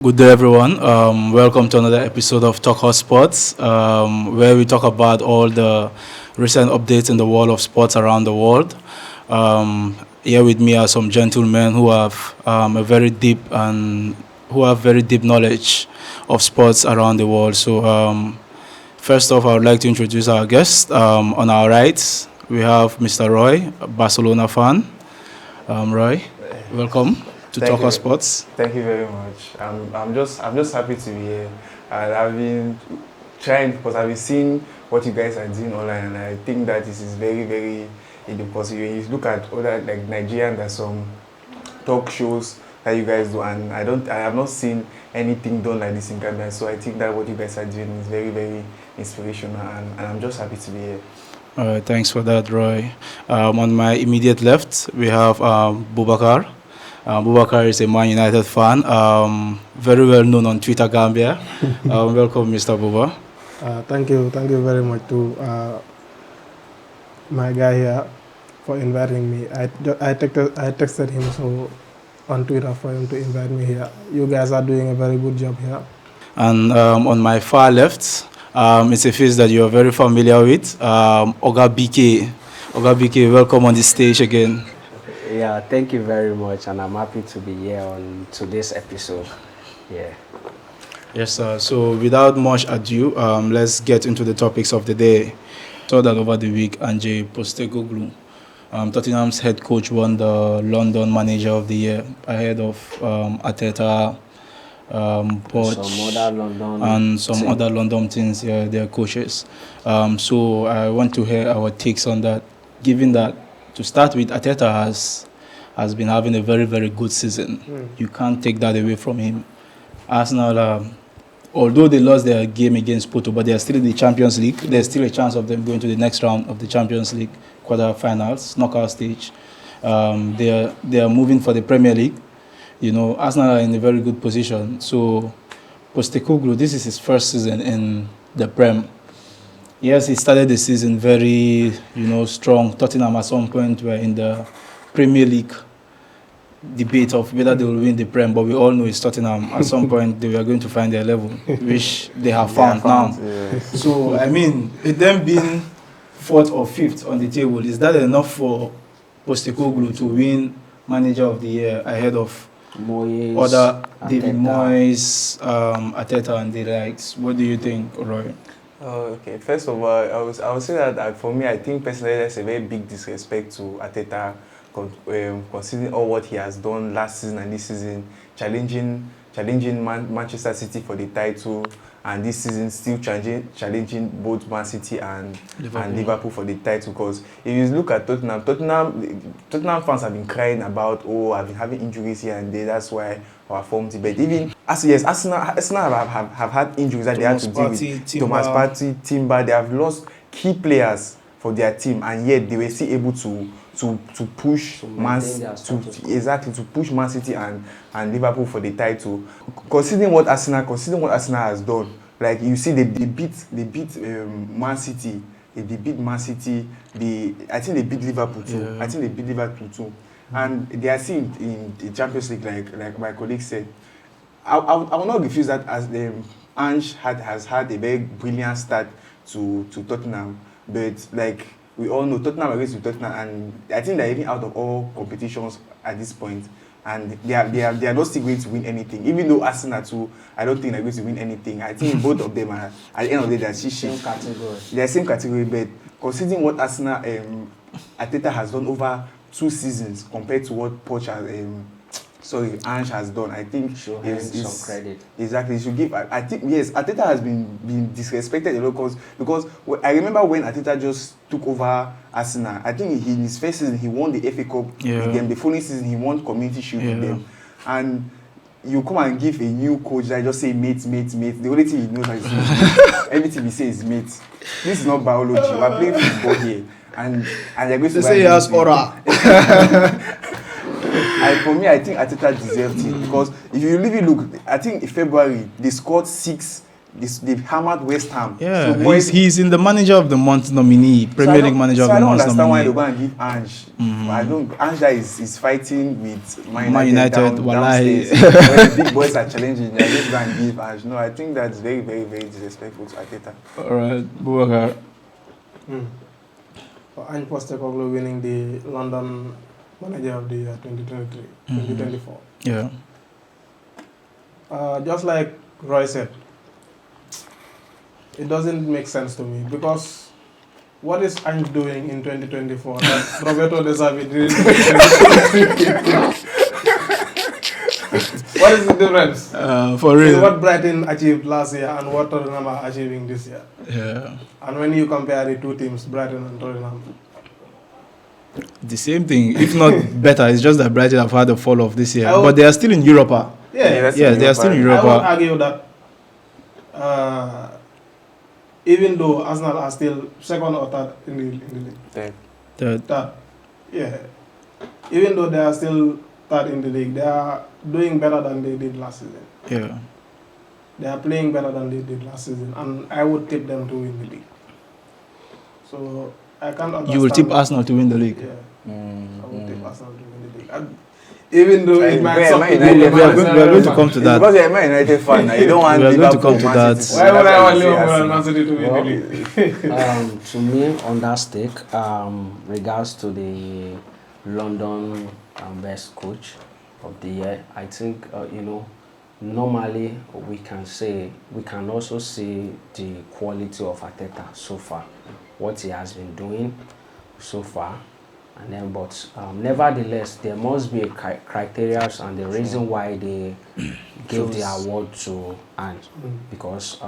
Good day, everyone. Welcome to another episode of Talk Hot Sports, where we talk about all the recent updates in the world of sports around the world. Here with me are some gentlemen who have a very deep and who have very deep knowledge of sports around the world. First off, I would like to introduce our guest. On our right, we have Mr. Roy, a Barcelona fan. Roy, welcome to Thank Talk Hot you. Sports. Thank you very much. I'm just happy to be here. And I've been trying because I've been seeing what you guys are doing online, and I think that this is very, very in the positive. When you look at other like Nigerian, there's some talk shows that you guys do, and I have not seen anything done like this in Ghana. So I think that what you guys are doing is very, very inspirational, and I'm just happy to be here. All right, thanks for that, Roy. On my immediate left, we have Bubakar. Bubakar is a Man United fan, very well known on Twitter Gambia. Welcome, Mr. Buba. Thank you very much to my guy here for inviting me. I texted him on Twitter for him to invite me here. You guys are doing a very good job here. And on my far left, it's a face that you are very familiar with, Oga BK. Oga BK, welcome on the stage again. Yeah, thank you very much, and I'm happy to be here on today's episode. Yeah. Yes, sir. So without much ado, let's get into the topics of the day. Saw that over the week, Ange Postecoglou, Tottenham's head coach, won the London Manager of the Year ahead of Arteta, Poch, and some other London teams, their coaches. So I want to hear our takes on that, given that, to start with, Arteta has been having a very, very good season. You can't take that away from him. Arsenal, although they lost their game against Porto, but they are still in the Champions League. There's still a chance of them going to the next round of the Champions League quarterfinals, knockout stage. They are moving for the Premier League. You know, Arsenal are in a very good position. So Postecoglou, this is his first season in the Prem. Yes, he started the season very, strong. Tottenham at some point were in the Premier League debate of whether they will win the Prem, but we all know it's Tottenham. At some point, they were going to find their level, which they have found now. Yeah. So, I mean, with them being fourth or fifth on the table, is that enough for Postecoglou to win Manager of the Year ahead of Moyes, other David Arteta. Moyes, Arteta, and the likes? What do you think, Roy? Okay. First of all, I would say that for me, I think personally that's a very big disrespect to Arteta, considering all what he has done last season and this season, challenging Manchester City for the title, and this season still challenging both Man City and Liverpool for the title. Because if you look at Tottenham fans have been crying about, I've been having injuries here and there, that's why our form is bad. Even Arsenal have had injuries that they had to deal with. Thomas Partey, Timber, they have lost key players for their team, and yet they were still able to push Man City and Liverpool for the title. Considering what Arsenal has done, like you see, they beat Man City. They beat Man City. I think they beat Liverpool too. And they are still in the Champions League, like my colleague said. I will not refuse that, as Ange has had a very brilliant start to Tottenham, but like we all know, Tottenham are against Tottenham, and I think they're even out of all competitions at this point, and they are not still going to win anything. Even though Arsenal too, I don't think they're going to win anything. I think both of them are, at the end of the day, they're same category. They're same category, but considering what Arsenal Arteta has done over 2 seasons compared to what Poch Ange has done, I think some credit. Exactly, you should give. I think yes, Arteta has been disrespected a lot because I remember when Arteta just took over Arsenal. I think in his first season he won the FA Cup with them. The following season he won Community Shield with them, and you come and give a new coach that just say mate. The only thing he knows is mate. Everything he says is mate. This is not biology. We are playing football here, and they're going to. They say he has aura. For me, I think Arteta deserved it, because if you really look, I think in February they scored 6 They've hammered West Ham. Yeah, so he's in the manager of the month nominee, Premier League manager of the month I don't understand why they nominee. go and give Ange. I don't. Ange is fighting with Man United, wallahi. downstairs. When the big boys are challenging, they just go and give Ange. No, I think that's very, very, very disrespectful to Arteta. All right, Boubacar. For Ange Postecoglou winning the London Manager of the Year 2023, 2024. Yeah. Just like Roy said, it doesn't make sense to me because what is Ange doing in 2024 that Roberto De Zerbi didn't do in 2023? What is the difference? For real. What Brighton achieved last year and what Tottenham are achieving this year. Yeah. And when you compare the two teams, Brighton and Tottenham, The same thing, if not better. It's just that Brighton have had a fall off this year, I would- but they are still in Europa. yeah, Yeah, they are still in I would Europa. argue that even though Arsenal are still second or third in the league, Third. third, yeah, even though they are still third in the league, they are doing better than they did last season. Yeah. They are playing better than they did last season, and I would tip them to win the league. So I can't understand. You will tip Arsenal to win the league. Yeah, I would tip Arsenal to win the league. And even though it might Where suck am I to United be a fan? We are going to come to It's that. because you're a Man United fan now. You don't want We are going to Liverpool, come to Man that. City. Why would I want That's why Liverpool say and Man City to win the league? To me, on that stake, regards to the London best coach of the year, I think normally we can also see the quality of Arteta so far, what he has been doing so far, and then but nevertheless there must be a criteria and the reason why they gave the award to Ange, because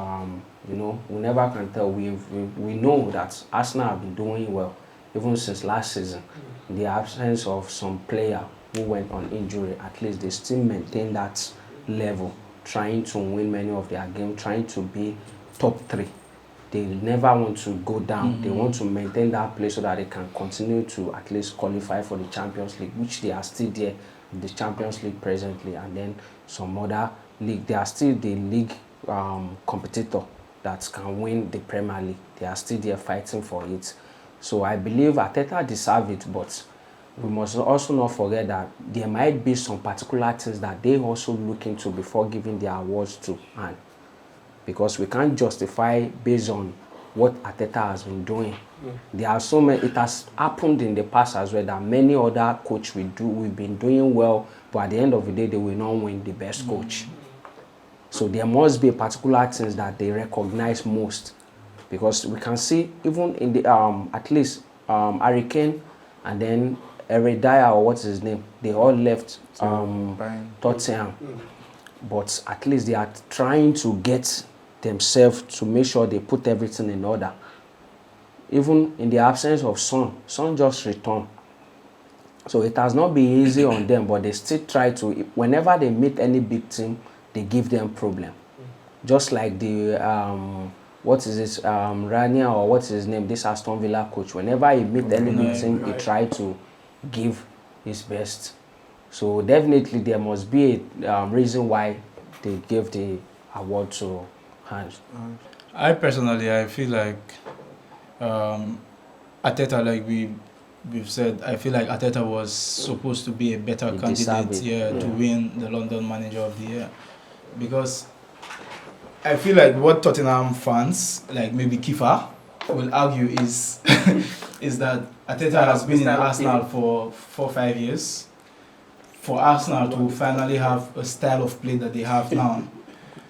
we never can tell. We know that Arsenal have been doing well even since last season. In the absence of some player who went on injury, at least they still maintain that level, trying to win many of their games, trying to be top 3. They never want to go down. They want to maintain that place so that they can continue to at least qualify for the Champions League, which they are still there in the Champions League presently, and then some other league. They are still the league competitor that can win the Premier League. They are still there fighting for it. So I believe Arteta deserves it, but we must also not forget that there might be some particular things that they also look into before giving their awards to Ange, because we can't justify based on what Arteta has been doing. There are so many. It has happened in the past as well that many other coaches we've been doing well, but at the end of the day they will not win the best coach. So there must be particular things that they recognize most, because we can see even in the at least Harry Kane and then Heredaya, or what's his name, they all left Tottenham, but at least they are trying to get themselves to make sure they put everything in order. Even in the absence of Son just returned. So it has not been easy on them, but they still try to, whenever they meet any big team, they give them problem. Just like the Rania, or what's his name, this Aston Villa coach, whenever he meet any big team, he try to give his best. So definitely there must be a reason why they gave the award to Ange. I feel like Arteta, like we've said, I feel like Arteta was supposed to be a better candidate to win the London Manager of the Year, because I feel like what Tottenham fans, like maybe Kifa, will argue is is that Arteta has been in Arsenal for 4-5 years. For Arsenal to finally have a style of play that they have now,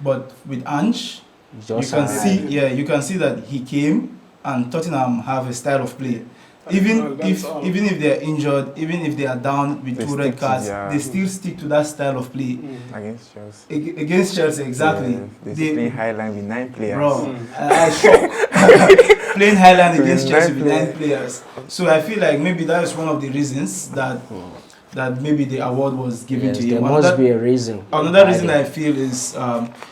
but with Ange, you can see that he came and Tottenham have a style of play. Even if they are injured, even if they are down with 2 red cards, they still stick to that style of play. Against Chelsea. Against Chelsea, exactly. Yeah, they play Highline with 9 players. Bro, I was shocked. Playing Highland against Chelsea with 9 players. So I feel like maybe that is one of the reasons that maybe the award was given to him. There must be a reason. Another reason I feel is,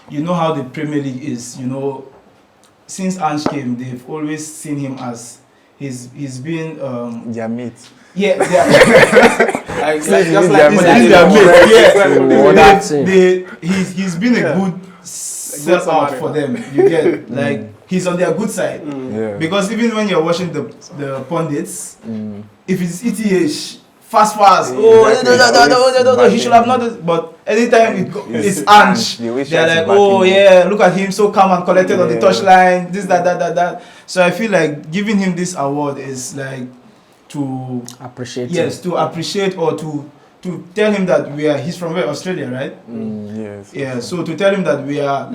you know how the Premier League is. Since Ange came, they've always seen him as he's been their mate. Yeah, Just like he's been a good sell out for them. You get like he's on their good side Yeah. because even when you're watching the pundits, if it's ETH. Fast. Oh, Exactly. he should have not. But anytime it's Ange, They always they're try to like, back oh him up. yeah, look at him, so calm and collected on the Yeah. touchline. This, that. So I feel like giving him this award is like to Appreciate to appreciate or to tell him that he's from Australia, right? Yes. Yeah, so to tell him that we are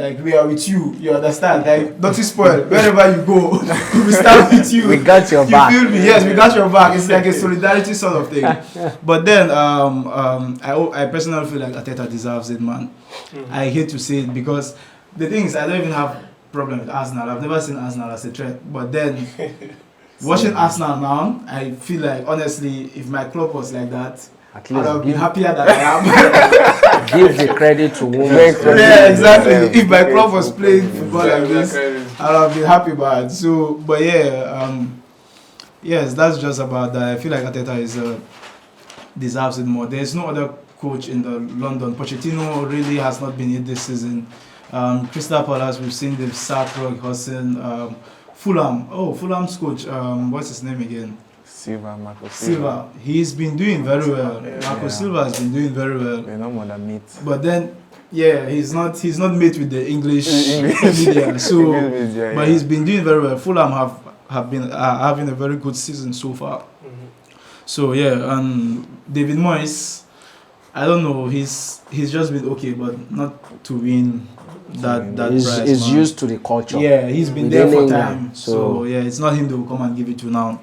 with you, you understand? Like, don't you spoil. Wherever you go, we stand with you. We got your back. You feel me? Yes, we got your back. It's like a solidarity sort of thing. But then, I personally feel like Arteta deserves it, man. I hate to say it because the thing is, I don't even have problem with Arsenal. I've never seen Arsenal as a threat. But then, watching Arsenal now, I feel like honestly, if my club was like that, At I would have least been happier than I am. give the credit to women. Yeah, exactly. Yeah, If my okay, club was so playing probably. football like this, I would have been happy about it. So, but yeah, yes, that's just about that. I feel like Arteta deserves it more. There's no other coach in the London. Pochettino really has not been it this season. Crystal Palace, we've seen the sack Roy Hodgson. Fulham's coach. What's his name again? Marco Silva. He's been doing very well. Yeah. Marco Silva has been doing very well. We're not more than meat. But then, yeah, he's not made with the English English. media. So, English media, but yeah. he's been doing very well. Fulham have been having a very good season so far. So yeah, and David Moyes, I don't know, he's just been okay, but not to win that prize. He's man. used to the culture. Yeah, he's been Within there for England, time. So yeah, it's not him they will come and give it to now.